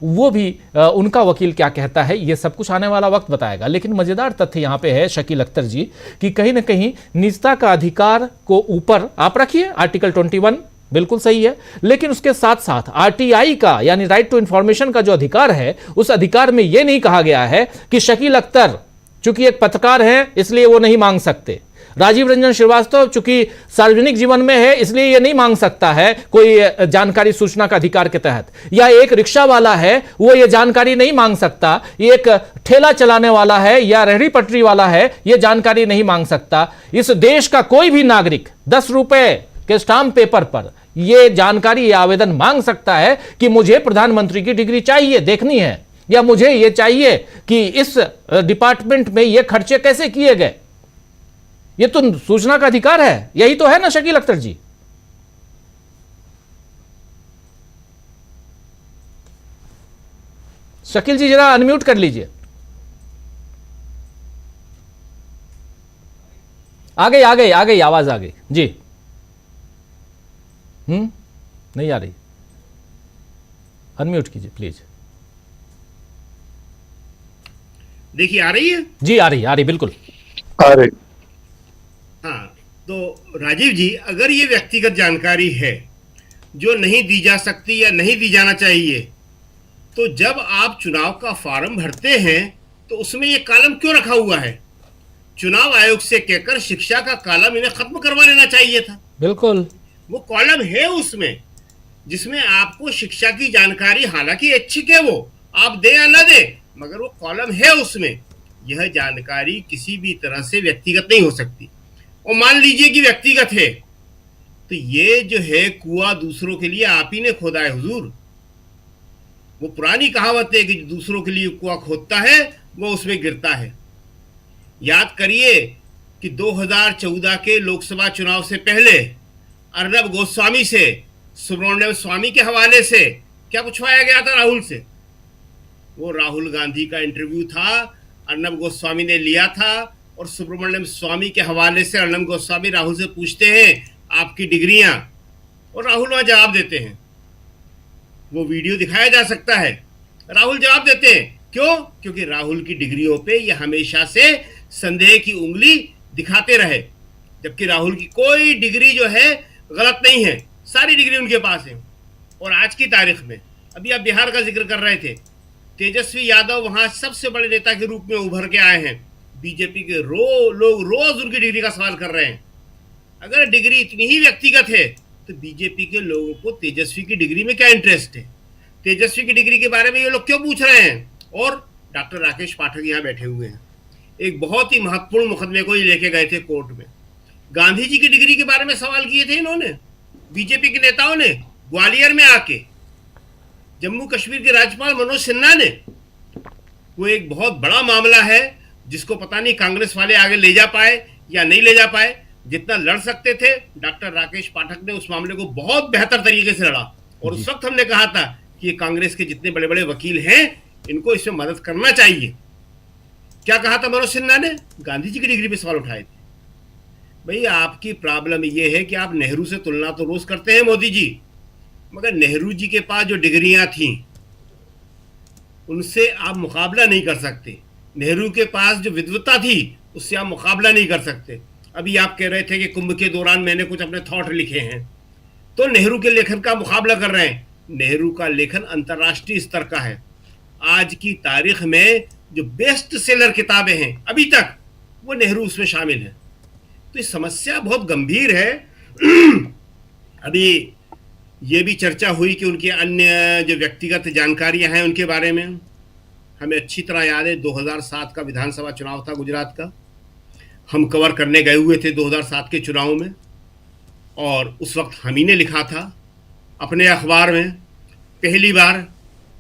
वो भी उनका वकील क्या कहता है, ये सब कुछ आने वाला वक्त बताएगा। लेकिन मजेदार तथ्य यहां पे है शकील अख्तर जी कि कहीं ना कहीं निजता का अधिकार को ऊपर आप रखिए, आर्टिकल 21 बिल्कुल सही है, लेकिन उसके साथ साथ आरटीआई का यानी राइट टू इंफॉर्मेशन का जो अधिकार है, उस अधिकार में यह नहीं कहा गया है कि शकील अख्तर चूंकि एक पत्रकार हैं इसलिए वो नहीं मांग सकते, राजीव रंजन श्रीवास्तव चूंकि सार्वजनिक जीवन में है इसलिए ये नहीं मांग सकता है कोई जानकारी सूचना का अधिकार के तहत, या एक रिक्शा वाला है वो ये जानकारी नहीं मांग सकता, ये एक ठेला चलाने वाला है या रेहड़ी पटरी वाला है ये जानकारी नहीं मांग सकता। इस देश का कोई भी नागरिक 10 रुपए के स्टाम्प पेपर पर ये जानकारी, ये आवेदन मांग सकता है कि मुझे प्रधानमंत्री की डिग्री चाहिए, देखनी है, या मुझे ये चाहिए कि इस डिपार्टमेंट में ये खर्चे कैसे किए गए। ये तो सूचना का अधिकार है, यही तो है ना शकील अख्तर जी। शकील जी जरा अनम्यूट कर लीजिए। आ गई आवाज आ गई जी। नहीं आ रही, अनम्यूट कीजिए प्लीज। देखिए आ रही है जी, आ रही बिल्कुल आ रही। हाँ, तो राजीव जी, अगर ये व्यक्तिगत जानकारी है जो नहीं दी जा सकती या नहीं दी जाना चाहिए, तो जब आप चुनाव का फॉर्म भरते हैं तो उसमें ये कॉलम क्यों रखा हुआ है? चुनाव आयोग से कहकर शिक्षा का कॉलम इन्हें खत्म करवा लेना चाहिए था। बिल्कुल, वो कॉलम है उसमें जिसमें आपको शिक्षा की जानकारी, हालांकि ऐच्छिक है, वो आप दे या ना दे, मगर वो कॉलम है उसमें। यह जानकारी किसी भी तरह से व्यक्तिगत नहीं हो सकती। और मान लीजिए कि व्यक्तिगत है, तो ये जो है कुआं दूसरों के लिए आप ही ने खोदा है हुजूर। वो पुरानी कहावत है कि जो दूसरों के लिए कुआं खोदता है वो उसमें गिरता है। याद करिए कि 2014 के लोकसभा चुनाव से पहले अर्नब गोस्वामी से, सुब्रमण्यम स्वामी के हवाले से क्या पूछवाया गया था राहुल से? वो राहुल गांधी का इंटरव्यू था, अर्नब गोस्वामी ने लिया था, और सुब्रमण्यम स्वामी के हवाले से अर्नब गोस्वामी राहुल से पूछते हैं आपकी डिग्रियां, और राहुल वहां जवाब देते हैं। वो वीडियो दिखाया जा सकता है, राहुल जवाब देते हैं। क्यों? क्योंकि राहुल की डिग्रियों पे ये हमेशा से संदेह की उंगली दिखाते रहे, जबकि राहुल की कोई डिग्री जो है गलत नहीं है, सारी डिग्री उनके पास है। और आज की तारीख में, अभी आप बिहार का जिक्र कर रहे थे, तेजस्वी यादव वहां सबसे बड़े नेता के रूप में उभर के आए हैं। बीजेपी के लोग रोज उनकी डिग्री का सवाल कर रहे हैं। अगर डिग्री इतनी ही व्यक्तिगत है तो बीजेपी के लोगों को तेजस्वी की डिग्री में क्या इंटरेस्ट है? तेजस्वी की डिग्री के बारे में ये लोग क्यों पूछ रहे हैं? और डॉक्टर राकेश पाठक यहाँ बैठे हुए हैं, एक बहुत ही महत्वपूर्ण मुकदमे को ही लेके गए थे कोर्ट में। गांधी जी की डिग्री के बारे में सवाल किए थे इन्होंने, बीजेपी के नेताओं ने, ग्वालियर में आके। जम्मू कश्मीर के राज्यपाल मनोज सिन्हा ने। वो एक बहुत बड़ा मामला है जिसको पता नहीं कांग्रेस वाले आगे ले जा पाए या नहीं ले जा पाए। जितना लड़ सकते थे, डॉक्टर राकेश पाठक ने उस मामले को बहुत बेहतर तरीके से लड़ा। और उस वक्त हमने कहा था कि ये कांग्रेस के जितने बड़े बड़े वकील हैं इनको इसमें मदद करना चाहिए। क्या कहा था मनोज सिन्हा ने? गांधी जी की डिग्री पे सवाल उठाए थे। भाई, आपकी प्रॉब्लम ये है कि आप नेहरू से तुलना तो रोज करते हैं मोदी जी, मगर नेहरू जी के पास जो डिग्रियां थी उनसे आप मुकाबला नहीं कर सकते। नेहरू के पास जो विद्वता थी उससे आप मुकाबला नहीं कर सकते। अभी आप कह रहे थे कि कुंभ के दौरान मैंने कुछ अपने थॉट लिखे हैं, तो नेहरू के लेखन का मुकाबला कर रहे हैं। नेहरू का लेखन अंतर्राष्ट्रीय स्तर का है। आज की तारीख में जो बेस्ट सेलर किताबें हैं अभी तक, वो नेहरू उसमें शामिल है। तो ये समस्या बहुत गंभीर है। अभी ये भी चर्चा हुई कि उनकी अन्य जो व्यक्तिगत जानकारियां हैं उनके बारे में। हमें अच्छी तरह याद है 2007 का विधानसभा चुनाव था गुजरात का, हम कवर करने गए हुए थे 2007 के चुनाव में, और उस वक्त हम ही ने लिखा था अपने अखबार में, पहली बार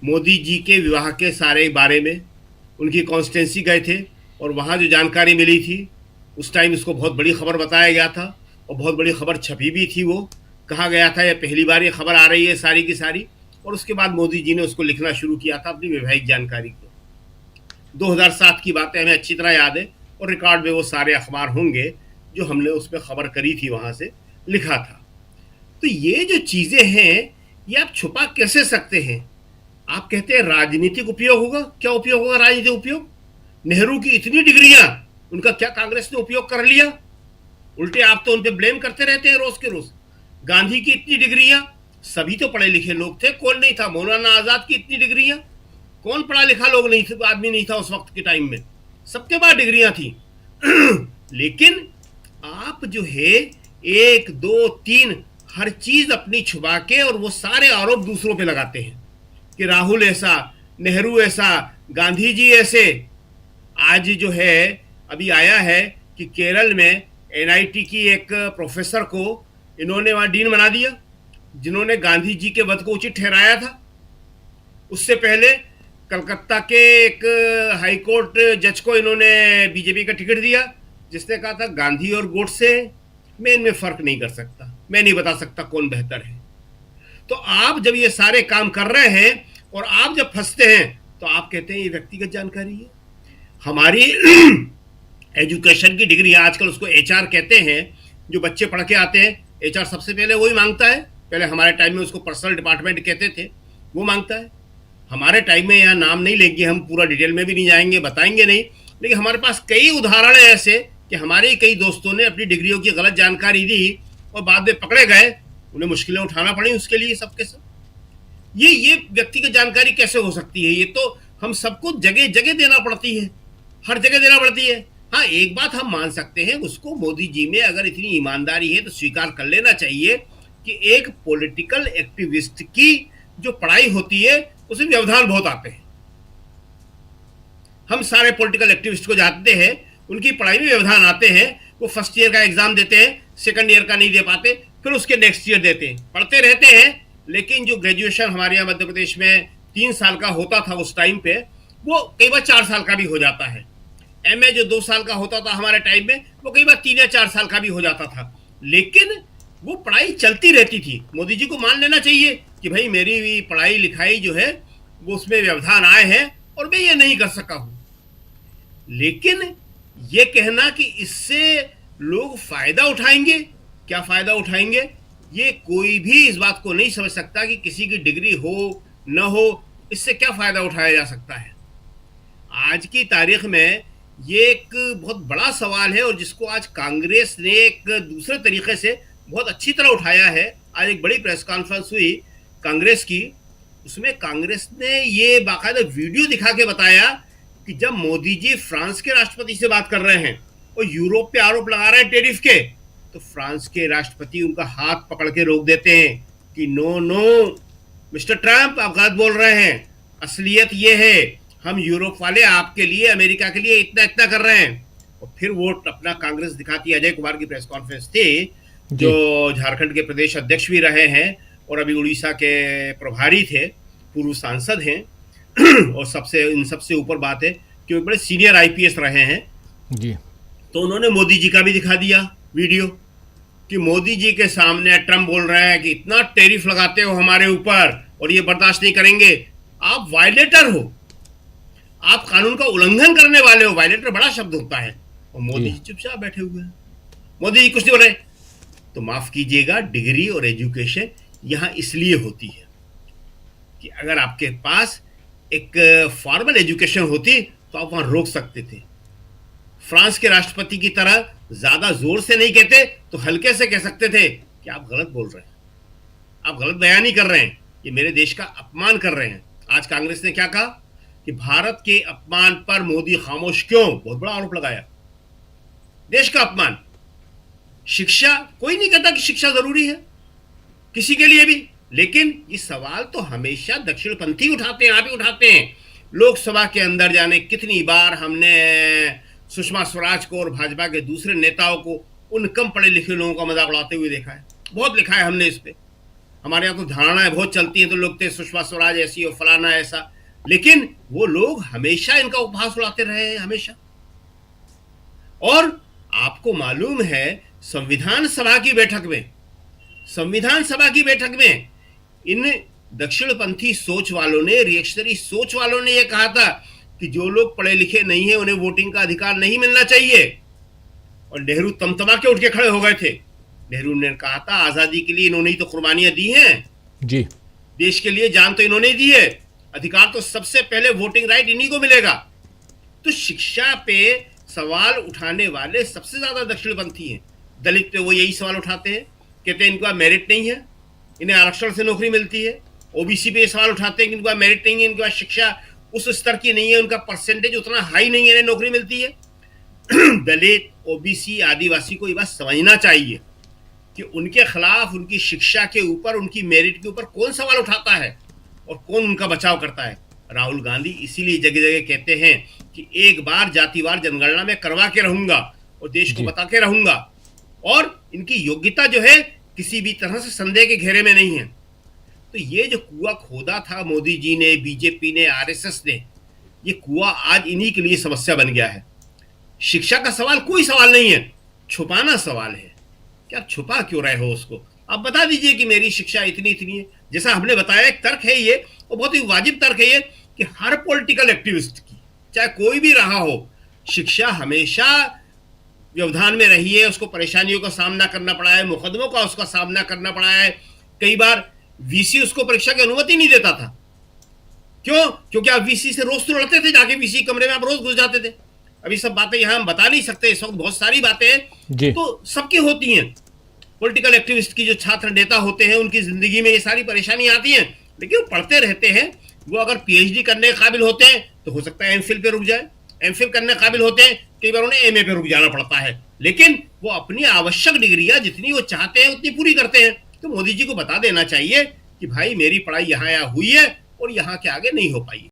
मोदी जी के विवाह के सारे बारे में। उनकी कॉन्स्टिट्यूंसी गए थे और वहाँ जो जानकारी मिली थी उस टाइम उसको बहुत बड़ी खबर बताया गया था, और बहुत बड़ी खबर छपी भी थी। वो कहा गया था ये पहली बार ये खबर आ रही है सारी की सारी। और उसके बाद मोदी जी ने उसको लिखना शुरू किया था अपनी वैवाहिक जानकारी को। 2007 की बातें हमें अच्छी तरह याद है, और रिकॉर्ड में वो सारे अखबार होंगे जो हमने उसमें खबर करी थी, वहाँ से लिखा था। तो ये जो चीज़ें हैं ये आप छुपा कैसे सकते हैं? आप कहते हैं राजनीतिक उपयोग होगा। क्या उपयोग होगा राजनीतिक उपयोग? नेहरू की इतनी डिग्रियां, उनका क्या कांग्रेस ने उपयोग कर लिया? उल्टे आप तो उन पे ब्लेम करते रहते हैं रोज के रोज। गांधी की इतनी डिग्रियां, सभी तो पढ़े लिखे लोग थे, कौन नहीं था? मौलाना आजाद की इतनी डिग्रियां, कौन पढ़ा लिखा लोग नहीं थे, आदमी नहीं था उस वक्त के टाइम में? सबके पास डिग्रियां थी। लेकिन आप जो है 1, 2, 3 हर चीज अपनी छुपा के और वो सारे आरोप दूसरों पे लगाते हैं कि राहुल ऐसा, नेहरू ऐसा, गांधी जी ऐसे। आज जो है अभी आया है कि केरल में एनआईटी की एक प्रोफेसर को इन्होंने वहां डीन बना दिया, जिन्होंने गांधी जी के वध को उचित ठहराया था। उससे पहले कलकत्ता के एक हाईकोर्ट जज को इन्होंने बीजेपी का टिकट दिया, जिसने कहा था गांधी और गोडसे मैं इनमें फर्क नहीं कर सकता, मैं नहीं बता सकता कौन बेहतर है। तो आप जब ये सारे काम कर रहे हैं और आप जब फंसते हैं तो आप कहते हैं ये व्यक्तिगत जानकारी है। हमारी एजुकेशन की डिग्री, आजकल उसको एचआर कहते हैं, जो बच्चे पढ़ के आते हैं, एचआर सबसे पहले वही मांगता है। पहले हमारे टाइम में उसको पर्सनल डिपार्टमेंट कहते थे, वो मांगता है। हमारे टाइम में, यहाँ नाम नहीं लेंगे हम, पूरा डिटेल में भी नहीं जाएंगे, बताएंगे नहीं, लेकिन हमारे पास कई उदाहरण है ऐसे कि हमारे कई दोस्तों ने अपनी डिग्रियों की गलत जानकारी दी और बाद में पकड़े गए, उन्हें मुश्किलें उठाना पड़ी उसके लिए सबके सब। ये व्यक्तिगत जानकारी कैसे हो सकती है? ये तो हम सबको जगह जगह देना पड़ती है, हर जगह देना पड़ती है। हाँ, एक बात हम मान सकते हैं, उसको मोदी जी में अगर इतनी ईमानदारी है तो स्वीकार कर लेना चाहिए कि एक पॉलिटिकल एक्टिविस्ट की जो पढ़ाई होती है उसमें व्यवधान बहुत आते हैं। हम सारे पॉलिटिकल एक्टिविस्ट को जानते हैं, उनकी पढ़ाई में व्यवधान आते हैं। वो फर्स्ट ईयर का एग्जाम देते हैं, सेकंड ईयर का नहीं दे पाते, फिर उसके नेक्स्ट ईयर देते हैं, पढ़ते रहते हैं। लेकिन जो ग्रेजुएशन हमारे यहाँ मध्य प्रदेश में 3 साल का होता था उस टाइम पे, वो कई बार 4 साल का भी हो जाता है। एमए जो 2 साल का होता था हमारे टाइम में, वो कई बार 3 या 4 साल का भी हो जाता था। लेकिन वो पढ़ाई चलती रहती थी। मोदी जी को मान लेना चाहिए कि भाई मेरी भी पढ़ाई लिखाई जो है वो उसमें व्यवधान आए हैं और मैं ये नहीं कर सका हूं। लेकिन ये कहना कि इससे लोग फायदा उठाएंगे, क्या फायदा उठाएंगे? ये कोई भी इस बात को नहीं समझ सकता कि किसी की डिग्री हो न हो, इससे क्या फायदा उठाया जा सकता है। आज की तारीख में ये एक बहुत बड़ा सवाल है और जिसको आज कांग्रेस ने एक दूसरे तरीके से बहुत अच्छी तरह उठाया है। आज एक बड़ी प्रेस कॉन्फ्रेंस हुई कांग्रेस की, उसमें कांग्रेस ने ये बाकायदा वीडियो दिखा के बताया कि जब मोदी जी फ्रांस के राष्ट्रपति से बात कर रहे हैं और यूरोप पे आरोप लगा रहे हैं टैरिफ के, तो फ्रांस के राष्ट्रपति उनका हाथ पकड़ के रोक देते हैं कि नो नो मिस्टर ट्रंप, आप गलत बोल रहे हैं। असलियत ये है, हम यूरोप वाले आपके लिए, अमेरिका के लिए इतना इतना कर रहे हैं। और फिर वो अपना कांग्रेस दिखाती। अजय कुमार की प्रेस कॉन्फ्रेंस थी, जो झारखंड के प्रदेश अध्यक्ष भी रहे हैं और अभी उड़ीसा के प्रभारी थे, पूर्व सांसद हैं। और इन सबसे ऊपर बात है कि वो बड़े सीनियर आईपीएस रहे हैं जी। तो उन्होंने मोदी जी का भी दिखा दिया वीडियो कि मोदी जी के सामने ट्रम्प बोल रहे हैं कि इतना टैरिफ लगाते हो हमारे ऊपर और ये बर्दाश्त नहीं करेंगे। आप वायलेटर हो, आप कानून का उल्लंघन करने वाले हो। वायलेटर बड़ा शब्द होता है। और मोदी जी चुपचाप बैठे हुए हैं, मोदी जी कुछ नहीं बोल रहे। तो माफ कीजिएगा, डिग्री और एजुकेशन यहां इसलिए होती है कि अगर आपके पास एक फॉर्मल एजुकेशन होती तो आप वहां रोक सकते थे। फ्रांस के राष्ट्रपति की तरह ज्यादा जोर से नहीं कहते तो हल्के से कह सकते थे कि आप गलत बोल रहे हैं, आप गलत बयानी कर रहे हैं, ये मेरे देश का अपमान कर रहे हैं। आज कांग्रेस ने क्या कहा कि भारत के अपमान पर मोदी खामोश क्यों? बहुत बड़ा आरोप लगाया। देश का अपमान। शिक्षा, कोई नहीं कहता कि शिक्षा जरूरी है किसी के लिए भी, लेकिन ये सवाल तो हमेशा दक्षिणपंथी उठाते हैं, आप ही उठाते हैं। लोकसभा के अंदर जाने कितनी बार हमने सुषमा स्वराज को और भाजपा के दूसरे नेताओं को उन कम पढ़े लिखे लोगों का मजाक उड़ाते हुए देखा है। बहुत लिखा है हमने इस पे। हमारे यहाँ तो धारणाएं बहुत चलती हैं, तो लोग थे सुषमा स्वराज ऐसी और फलाना ऐसा, लेकिन वो लोग हमेशा इनका उपहास उड़ाते रहे हैं, हमेशा। और आपको मालूम है संविधान सभा की बैठक में इन दक्षिणपंथी सोच वालों ने, रिएक्शनरी सोच वालों ने यह कहा था कि जो लोग पढ़े लिखे नहीं है उन्हें वोटिंग का अधिकार नहीं मिलना चाहिए। और नेहरू तमतमा के उठ के खड़े हो गए थे। नेहरू ने कहा था आजादी के लिए इन्होंने ही तो कुर्बानियां दी हैं जी, देश के लिए जान तो इन्होंने दी है। अधिकार तो सबसे पहले वोटिंग राइट इन्हीं को मिलेगा। तो शिक्षा पे सवाल उठाने वाले सबसे ज्यादा दक्षिणपंथी हैं। दलित पे वो यही सवाल उठाते हैं, कहते हैं इनका मेरिट नहीं है, इन्हें आरक्षण से नौकरी मिलती है। ओबीसी पे ये सवाल उठाते हैं कि इनका मेरिट नहीं है, इनके पास शिक्षा उस स्तर की नहीं है, उनका परसेंटेज उतना हाई नहीं है, इन्हें नौकरी मिलती है। दलित, ओबीसी, आदिवासी को ये बात समझना चाहिए कि उनके खिलाफ, उनकी शिक्षा के ऊपर, उनकी मेरिट के ऊपर कौन सवाल उठाता है और कौन उनका बचाव करता है। राहुल गांधी इसीलिए जगह जगह कहते हैं कि एक बार जातिवार जनगणना में करवा के रहूंगा और देश को बता के रहूंगा, और इनकी योग्यता जो है किसी भी तरह से संदेह के घेरे में नहीं है। तो ये जो कुआं खोदा था मोदी जी ने, बीजेपी ने, आरएसएस ने, ये कुआं आज इन्हीं के लिए समस्या बन गया है। शिक्षा का सवाल कोई सवाल नहीं है, छुपाना सवाल है कि आप छुपा क्यों रहे हो उसको। आप बता दीजिए कि मेरी शिक्षा इतनी इतनी है। जैसा हमने बताया, एक तर्क है ये, और बहुत ही वाजिब तर्क है ये, कि हर पॉलिटिकल एक्टिविस्ट की, चाहे कोई भी रहा हो, शिक्षा हमेशा व्यवधान में रही है। उसको परेशानियों का सामना करना पड़ा है, मुकदमों का उसका सामना करना पड़ा है। कई बार वीसी उसको परीक्षा की अनुमति नहीं देता था। क्यों? क्योंकि आप वीसी से रोज तो लड़ते थे, जाके वीसी कमरे में आप रोज घुस जाते थे। अभी सब बातें यहां हम बता नहीं सकते, इस वक्त बहुत सारी बातें हैं तो सबकी होती हैं। पॉलिटिकल एक्टिविस्ट की जो छात्र नेता होते हैं, उनकी जिंदगी में ये सारी परेशानियां आती हैं, लेकिन वो पढ़ते रहते हैं। वो अगर पीएचडी करने के काबिल होते हैं तो हो सकता है एमफिल पे रुक जाए, एमफिल करने के काबिल होते हैं, कई बार उन्हें एमए पे रुक जाना पड़ता है, लेकिन वो अपनी आवश्यक डिग्रियां जितनी वो चाहते हैं उतनी पूरी करते हैं। तो मोदी जी को बता देना चाहिए कि भाई मेरी पढ़ाई यहाँ हुई है और यहाँ के आगे नहीं हो पाई।